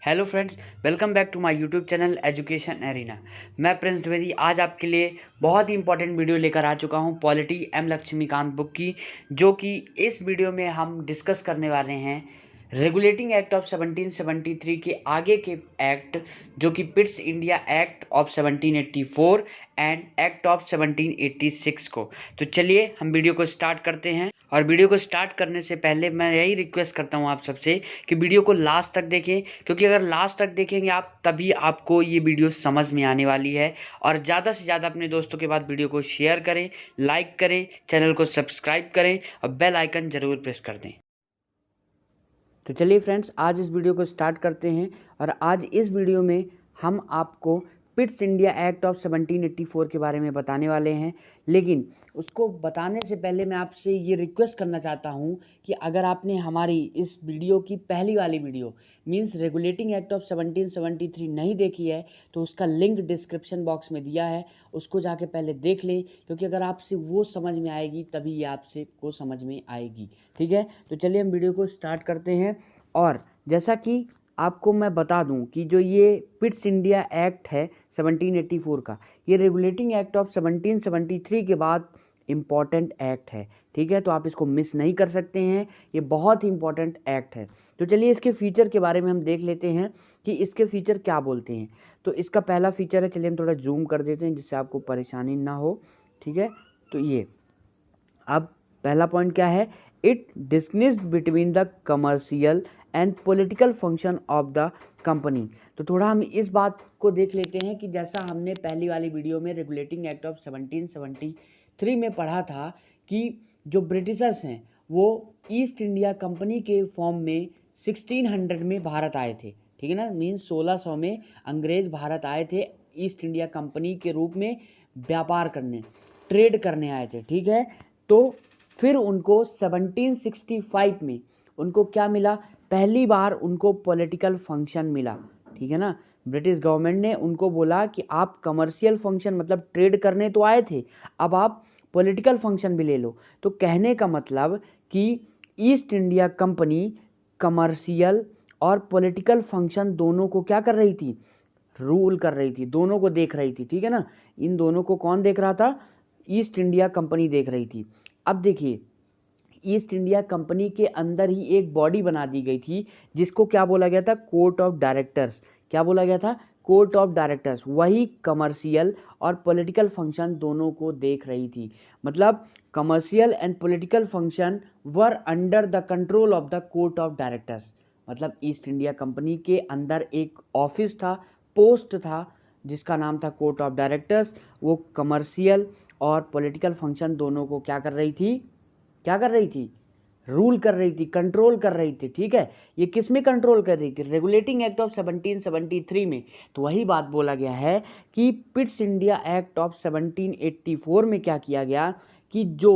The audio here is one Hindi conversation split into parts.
Hello friends, welcome back to my YouTube channel education arena. मैं प्रिंस द्विवेदी आज आपके लिए बहुत ही इंपॉर्टेंट वीडियो लेकर आ चुका हूं पॉलिटी एम लक्ष्मीकांत बुक की, जो कि इस वीडियो में हम डिस्कस करने वाले हैं रेगुलेटिंग एक्ट ऑफ 1773 के आगे के एक्ट, जो कि Pitt's India act of 1784 and act of 1786 को। तो चलिए हम वीडियो को स्टार्ट करते हैं। और वीडियो को स्टार्ट करने से पहले मैं यही रिक्वेस्ट करता हूं आप सबसे कि वीडियो को लास्ट तक देखें, क्योंकि अगर लास्ट तक देखेंगे आप तभी आपको ये वीडियो समझ में आने वाली है। और ज़्यादा से ज़्यादा अपने दोस्तों के बाद वीडियो को शेयर करें, लाइक करें, चैनल को सब्सक्राइब करें और बेल आइकन ज़रूर प्रेस कर दें। तो चलिए फ्रेंड्स, आज इस वीडियो को स्टार्ट करते हैं। और आज इस वीडियो में हम आपको पिट्स इंडिया एक्ट ऑफ 1784 के बारे में बताने वाले हैं। लेकिन उसको बताने से पहले मैं आपसे ये रिक्वेस्ट करना चाहता हूँ कि अगर आपने हमारी इस वीडियो की पहली वाली video means regulating act of 1773 नहीं देखी है तो उसका लिंक डिस्क्रिप्शन बॉक्स में दिया है, उसको जाके पहले देख लें, क्योंकि अगर आपसे वो समझ में आएगी तभी ये आपसे को समझ में आएगी। ठीक है, तो चलिए हम वीडियो को स्टार्ट करते हैं। और जैसा कि आपको मैं बता दूं कि जो ये पिट्स इंडिया एक्ट है 1784 का, ये रेगुलेटिंग एक्ट ऑफ 1773 के बाद इम्पॉर्टेंट एक्ट है। ठीक है, तो आप इसको मिस नहीं कर सकते हैं, ये बहुत ही इम्पॉर्टेंट एक्ट है। तो चलिए इसके फीचर के बारे में हम देख लेते हैं कि इसके फीचर क्या बोलते हैं। तो इसका पहला फीचर है, चलिए हम थोड़ा जूम कर देते हैं जिससे आपको परेशानी ना हो। ठीक है, तो ये अब पहला पॉइंट क्या है, it distinguished between the commercial and political function of the company. तो थोड़ा हम इस बात को देख लेते हैं कि जैसा हमने पहली वाली वीडियो में रेगुलेटिंग एक्ट ऑफ 1773 में पढ़ा था कि जो ब्रिटिशर्स हैं वो ईस्ट इंडिया कंपनी के फॉर्म में 1600 में भारत आए थे। ठीक है ना, मीन्स 1600 में अंग्रेज भारत आए थे ईस्ट इंडिया कंपनी के रूप में व्यापार करने, ट्रेड करने आए थे। ठीक है, तो फिर उनको 1765 में उनको क्या मिला, पहली बार उनको पॉलिटिकल फंक्शन मिला। ठीक है ना, ब्रिटिश गवर्नमेंट ने उनको बोला कि आप कमर्शियल फंक्शन मतलब ट्रेड करने तो आए थे, अब आप पॉलिटिकल फंक्शन भी ले लो। तो कहने का मतलब कि ईस्ट इंडिया कंपनी कमर्शियल और पॉलिटिकल फंक्शन दोनों को क्या कर रही थी, रूल कर रही थी, दोनों को देख रही थी। ठीक है ना, इन दोनों को कौन देख रहा था, ईस्ट इंडिया कंपनी देख रही थी। अब देखिए, ईस्ट इंडिया कंपनी के अंदर ही एक बॉडी बना दी गई थी जिसको क्या बोला गया था, कोर्ट ऑफ डायरेक्टर्स। क्या बोला गया था, कोर्ट ऑफ डायरेक्टर्स। वही कमर्शियल और पॉलिटिकल फंक्शन दोनों को देख रही थी। मतलब commercial and political function were under the control of the court of directors. मतलब ईस्ट इंडिया कंपनी के अंदर एक ऑफिस था, पोस्ट था, जिसका नाम था कोर्ट ऑफ डायरेक्टर्स। वो कमर्शियल और पॉलिटिकल फंक्शन दोनों को क्या कर रही थी, क्या कर रही थी, रूल कर रही थी, कंट्रोल कर रही थी। ठीक है, ये किस में कंट्रोल कर रही थी, रेगुलेटिंग एक्ट ऑफ 1773 में। तो वही बात बोला गया है कि पिट्स इंडिया एक्ट ऑफ 1784 में क्या किया गया कि जो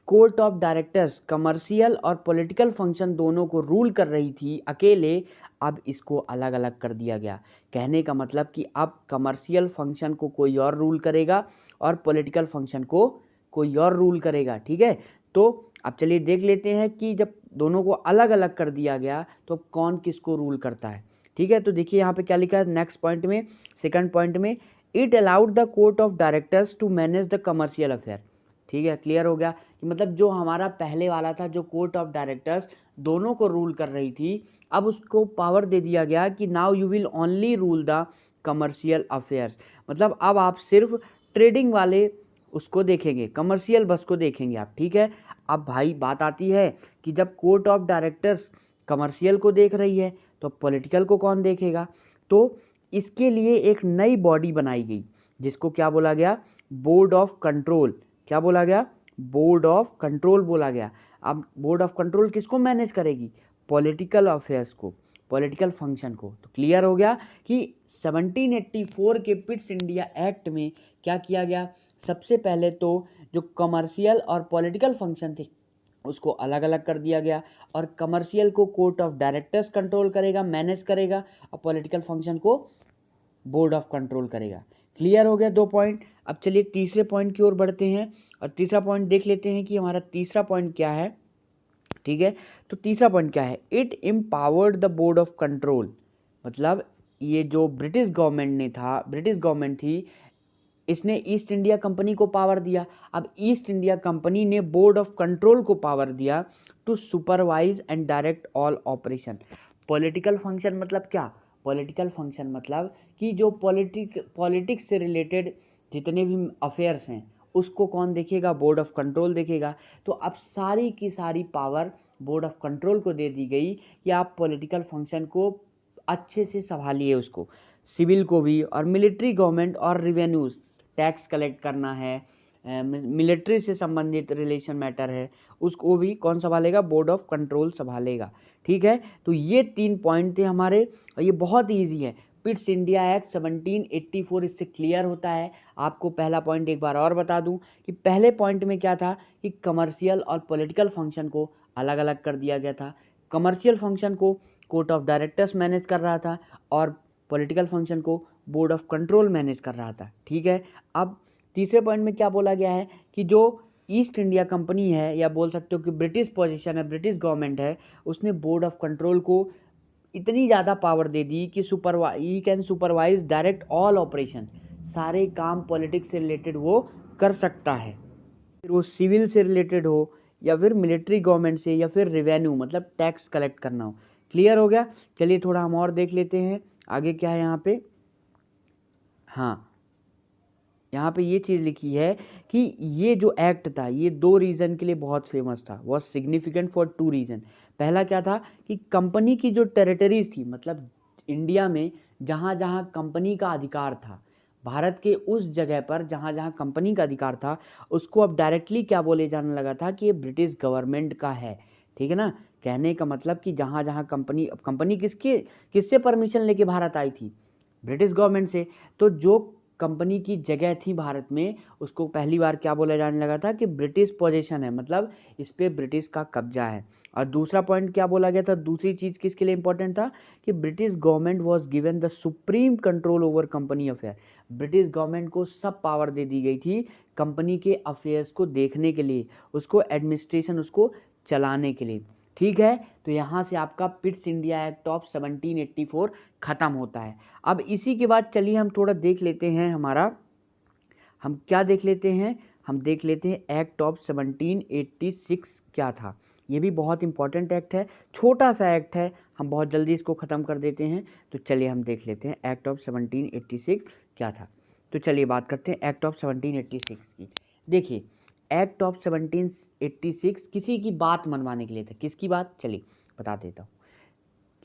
कोर्ट ऑफ डायरेक्टर्स कमर्शियल और पॉलिटिकल फंक्शन दोनों को रूल कर रही थी अकेले, अब इसको अलग अलग कर दिया गया। कहने का मतलब कि अब कमर्शियल फंक्शन को कोई और रूल करेगा और पॉलिटिकल फंक्शन को कोई और रूल करेगा। ठीक है, तो अब चलिए देख लेते हैं कि जब दोनों को अलग अलग कर दिया गया तो कौन किसको रूल करता है। ठीक है, तो देखिए यहाँ पे क्या लिखा है नेक्स्ट पॉइंट में, सेकंड पॉइंट में, it allowed the court of directors to manage the commercial affair. ठीक है, क्लियर हो गया कि मतलब जो हमारा पहले वाला था, जो कोर्ट ऑफ डायरेक्टर्स दोनों को रूल कर रही थी, अब उसको पावर दे दिया गया कि now you will only rule the commercial affairs. मतलब अब आप सिर्फ ट्रेडिंग वाले उसको देखेंगे, कमर्शियल बस को देखेंगे आप। ठीक है, अब भाई बात आती है कि जब कोर्ट ऑफ डायरेक्टर्स कमर्शियल को देख रही है तो पॉलिटिकल को कौन देखेगा। तो इसके लिए एक नई बॉडी बनाई गई जिसको क्या बोला गया, बोर्ड ऑफ कंट्रोल। क्या बोला गया, बोर्ड ऑफ कंट्रोल बोला गया। अब बोर्ड ऑफ कंट्रोल किसको मैनेज करेगी, पॉलिटिकल अफेयर्स को, पॉलिटिकल फंक्शन को। तो क्लियर हो गया कि 1784 के पिट्स इंडिया एक्ट में क्या किया गया, सबसे पहले तो जो कमर्शियल और पॉलिटिकल फंक्शन थे उसको अलग अलग कर दिया गया, और कमर्शियल को कोर्ट ऑफ डायरेक्टर्स कंट्रोल करेगा, मैनेज करेगा, और पॉलिटिकल फंक्शन को बोर्ड ऑफ कंट्रोल करेगा। क्लियर हो गया दो पॉइंट। अब चलिए तीसरे पॉइंट की ओर बढ़ते हैं और तीसरा पॉइंट देख लेते हैं कि हमारा तीसरा पॉइंट क्या है। ठीक है, तो तीसरा पॉइंट क्या है, it empowered the board of control मतलब ये जो ब्रिटिश गवर्नमेंट थी, इसने ईस्ट इंडिया कंपनी को पावर दिया। अब ईस्ट इंडिया कंपनी ने बोर्ड ऑफ कंट्रोल को पावर दिया to supervise and direct all operation. Political function मतलब क्या? पॉलिटिकल फंक्शन मतलब कि जो पॉलिटिक्स से रिलेटेड जितने भी अफेयर्स हैं उसको कौन देखेगा? बोर्ड ऑफ कंट्रोल देखेगा। तो अब सारी की सारी पावर बोर्ड ऑफ कंट्रोल को दे दी गई कि आप पॉलिटिकल फंक्शन को अच्छे से संभालिए, उसको सिविल को भी, और मिलिट्री गवर्नमेंट और रिवेन्यूज टैक्स कलेक्ट करना है, मिलिट्री से संबंधित रिलेशन मैटर है, उसको भी कौन संभालेगा? बोर्ड ऑफ कंट्रोल संभालेगा। ठीक है, तो ये 3 पॉइंट थे हमारे, और ये बहुत ईजी है। पिट्स इंडिया एक्ट 1784 इससे क्लियर होता है। आपको पहला पॉइंट एक बार और बता दूं कि पहले पॉइंट में क्या था कि कमर्शियल और पॉलिटिकल फंक्शन को अलग अलग कर दिया गया था। कमर्शियल फंक्शन को कोर्ट ऑफ डायरेक्टर्स मैनेज कर रहा था और पॉलिटिकल फंक्शन को बोर्ड ऑफ कंट्रोल मैनेज कर रहा था। ठीक है, अब तीसरे पॉइंट में क्या बोला गया है कि जो ईस्ट इंडिया कंपनी है, या बोल सकते हो कि ब्रिटिश पोजीशन है, ब्रिटिश गवर्नमेंट है, उसने बोर्ड ऑफ कंट्रोल को इतनी ज़्यादा पावर दे दी कि he can supervise direct all operation, सारे काम पॉलिटिक्स से रिलेटेड वो कर सकता है, फिर वो सिविल से रिलेटेड हो या फिर मिलिट्री गवर्नमेंट से या फिर रेवेन्यू मतलब टैक्स कलेक्ट करना हो। क्लियर हो गया? चलिए थोड़ा हम और देख लेते हैं आगे क्या है यहाँ पे। हाँ, यहाँ पे ये चीज़ लिखी है कि ये जो एक्ट था ये 2 रीज़न के लिए बहुत फेमस था, वॉज सिग्निफिकेंट फॉर 2 रीज़न। पहला क्या था कि कंपनी की जो टेरिटरीज थी, मतलब इंडिया में जहाँ जहाँ कंपनी का अधिकार था, भारत के उस जगह पर जहाँ जहाँ कंपनी का अधिकार था, उसको अब डायरेक्टली क्या बोले जाने लगा था कि ये ब्रिटिश गवर्नमेंट का है। ठीक है ना, कहने का मतलब कि जहाँ जहाँ कंपनी किससे परमिशन लेके भारत आई थी? ब्रिटिश गवर्नमेंट से। तो जो कंपनी की जगह थी भारत में, उसको पहली बार क्या बोला जाने लगा था कि ब्रिटिश पोजीशन है, मतलब इस पे ब्रिटिश का कब्जा है। और दूसरा पॉइंट क्या बोला गया था? दूसरी चीज़ किसके लिए इंपॉर्टेंट था कि British government was given the supreme control over company affair. British government को सब पावर दे दी गई थी कंपनी के अफेयर्स को देखने के लिए, उसको एडमिनिस्ट्रेशन, उसको चलाने के लिए। ठीक है, तो यहाँ से आपका पिट्स इंडिया एक्ट ऑफ 1784 ख़त्म होता है। अब इसी के बाद चलिए हम थोड़ा देख लेते हैं हम क्या देख लेते हैं, हम देख लेते हैं एक्ट ऑफ 1786 क्या था। ये भी बहुत इंपॉर्टेंट एक्ट है, छोटा सा एक्ट है, हम बहुत जल्दी इसको ख़त्म कर देते हैं। तो चलिए हम देख लेते हैं एक्ट ऑफ 1786 क्या था। तो चलिए बात करते हैं एक्ट ऑफ 1786 की। देखिए, एक्ट ऑफ 1786 किसी की बात मनवाने के लिए था। किसकी बात? चलिए बता देता हूँ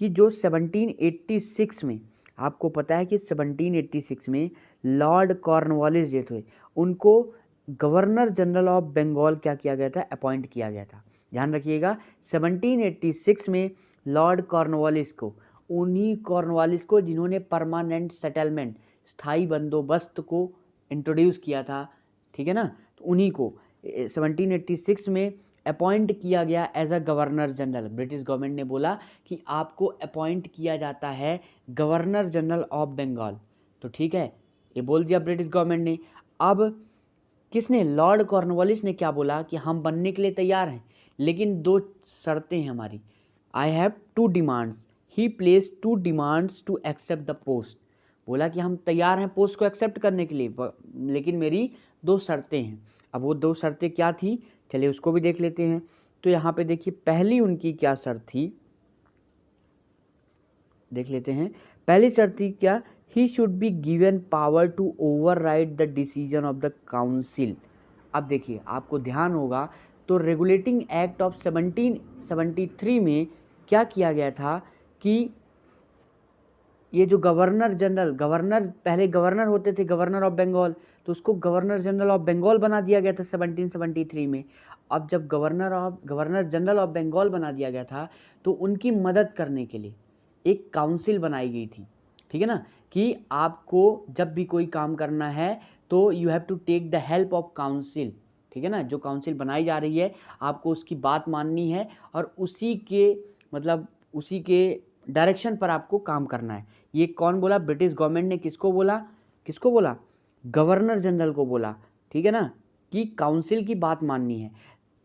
कि जो 1786 में, आपको पता है कि 1786 में लॉर्ड कॉर्नवालिस जो थे, उनको गवर्नर जनरल ऑफ बंगाल क्या किया गया था? अपॉइंट किया गया था। ध्यान रखिएगा, 1786 में लॉर्ड कॉर्नवालिस को, उन्हीं कॉर्नवालिस को जिन्होंने परमानेंट सेटलमेंट, स्थायी बंदोबस्त को इंट्रोड्यूस किया था, ठीक है ना, तो उन्हीं को 1786 में अपॉइंट किया गया as a governor general. British government ने बोला कि आपको अपॉइंट किया जाता है गवर्नर जनरल ऑफ बंगाल। तो ठीक है, ये बोल दिया ब्रिटिश गवर्नमेंट ने। अब किसने? लॉर्ड कॉर्नवालिस ने क्या बोला कि हम बनने के लिए तैयार हैं, लेकिन 2 शर्तें हैं हमारी। I have 2 demands. He place 2 demands to accept the post. बोला कि हम तैयार हैं पोस्ट को एक्सेप्ट करने के लिए, लेकिन मेरी 2 शर्तें हैं। अब वो 2 शर्तें क्या थी, चलिए उसको भी देख लेते हैं। तो यहाँ पे देखिए, पहली उनकी क्या शर्त थी, देख लेते हैं। पहली शर्त थी क्या? He should be given power to override the decision of the council. अब देखिए, आपको ध्यान होगा तो रेगुलेटिंग एक्ट ऑफ 1773 में क्या किया गया था कि ये जो गवर्नर पहले गवर्नर होते थे, गवर्नर ऑफ बंगाल, तो उसको गवर्नर जनरल ऑफ बंगाल बना दिया गया था 1773 में। अब जब गवर्नर जनरल ऑफ बंगाल बना दिया गया था, तो उनकी मदद करने के लिए एक काउंसिल बनाई गई थी। ठीक है ना, कि आपको जब भी कोई काम करना है तो you have to take the help of council. ठीक है ना, जो काउंसिल बनाई जा रही है आपको उसकी बात माननी है और उसी के डायरेक्शन पर आपको काम करना है। ये कौन बोला? ब्रिटिश गवर्नमेंट ने किसको बोला? गवर्नर जनरल को बोला। ठीक है ना, कि काउंसिल की बात माननी है।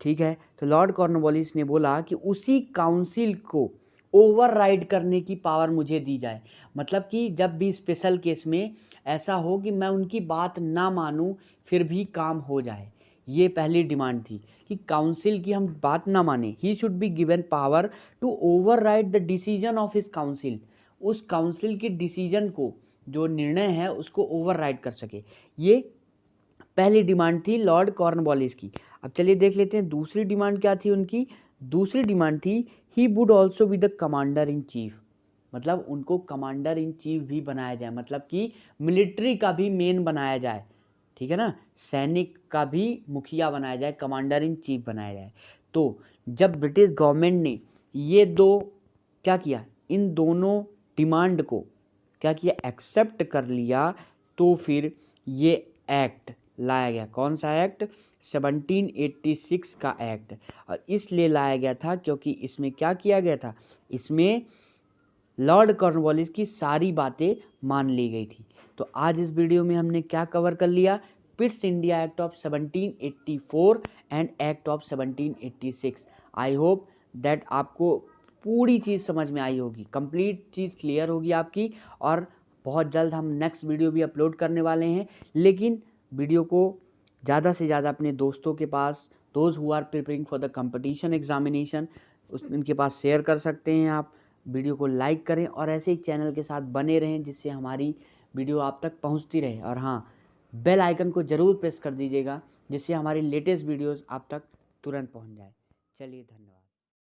ठीक है, तो लॉर्ड कॉर्नवालिस ने बोला कि उसी काउंसिल को ओवरराइड करने की पावर मुझे दी जाए। मतलब कि जब भी स्पेशल केस में ऐसा हो कि मैं उनकी बात ना मानूं फिर भी काम हो जाए। ये पहली डिमांड थी कि काउंसिल की हम बात ना माने, he should be given power to override the decision of his council. उस काउंसिल के डिसीजन को, जो निर्णय है उसको ओवरराइड कर सके। ये पहली डिमांड थी लॉर्ड कॉर्नवालिस की। अब चलिए देख लेते हैं दूसरी डिमांड क्या थी उनकी। दूसरी डिमांड थी he would also be the commander in chief. मतलब उनको कमांडर इन चीफ भी बनाया जाए, मतलब कि मिलिट्री का भी मेन बनाया जाए, ठीक है ना, सैनिक का भी मुखिया बनाया जाए, कमांडर इन चीफ बनाया जाए। तो जब ब्रिटिश गवर्नमेंट ने ये दो क्या किया, इन दोनों डिमांड को क्या किया, एक्सेप्ट कर लिया, तो फिर ये एक्ट लाया गया। कौन सा एक्ट? 1786 का एक्ट। और इसलिए लाया गया था क्योंकि इसमें क्या किया गया था, इसमें लॉर्ड कॉर्नवालिस की सारी बातें मान ली गई थी। तो आज इस वीडियो में हमने क्या कवर कर लिया, Pitt's India act of 1784 and act of 1786। I hope that आपको पूरी चीज़ समझ में आई होगी, कंप्लीट चीज़ क्लियर होगी आपकी। और बहुत जल्द हम नेक्स्ट वीडियो भी अपलोड करने वाले हैं। लेकिन वीडियो को ज़्यादा से ज़्यादा अपने दोस्तों के पास, those who are preparing for the competition examination, उनके पास शेयर कर सकते हैं आप। वीडियो को लाइक करें और ऐसे ही चैनल के साथ बने रहें जिससे हमारी वीडियो आप तक पहुंचती रहे। और हाँ, बेल आइकन को ज़रूर प्रेस कर दीजिएगा जिससे हमारी लेटेस्ट वीडियोस आप तक तुरंत पहुंच जाए। चलिए, धन्यवाद।